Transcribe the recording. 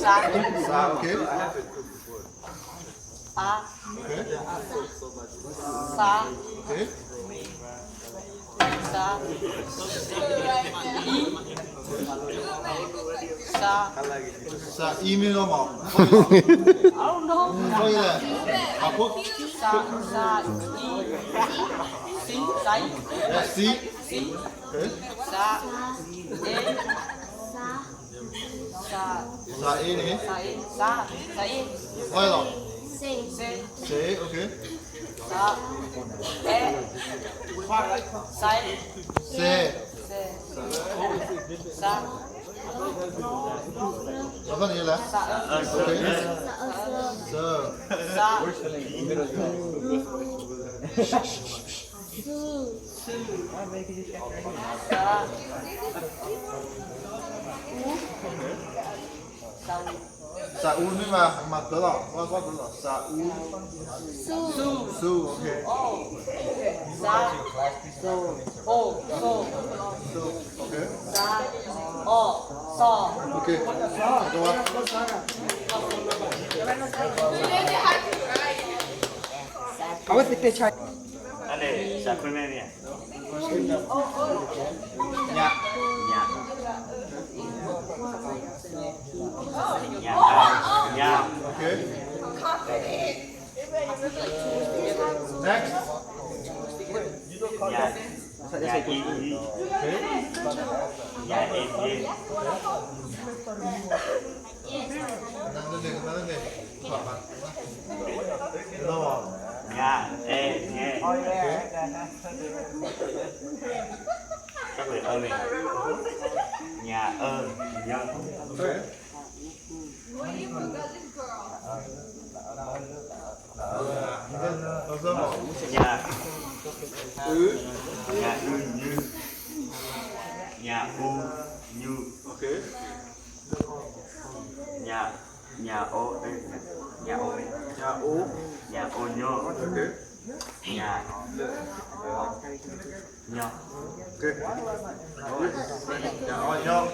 Sa, okay. A, Okay. Sa, Okay. Sa, I, Sa. Sa, email nó mỏ. I don't know. Thôi là. À, phút. Sa, I, Si, Sai, Yeah, C. Si, Okay. Sa, E, Sa, Sa, A này. Sa, E, Thôi rồi. C, C, okay. Sa, E, Sai, C. Sa, Nó có gì là? Okay. Sơ. Sa, Sa, Sa U mới mà tớ rồi. Qua tớ rồi. Sa U. Su, okay. Sa, O, So, Su, okay. Sa, O, So. Okay. Go on. Awak kita cari. Ane, sa kau ni. Nhạc. Nhà. Nhà. Okay. Next. Nhà. Nhà y. Okay. Nhà y. Nâng lên đi. Thỏa mặt. Đâu rồi? Nhà e nghe. Okay. Các người ơn này. Nhà ơn nhân. Okay. Nhà nhà ư như. Nhà u như. Okay. Nhà ô nhà ô Nhà U. nhà ô nhô. Okay. Nhà nhô. Okay. Nhà O nhau.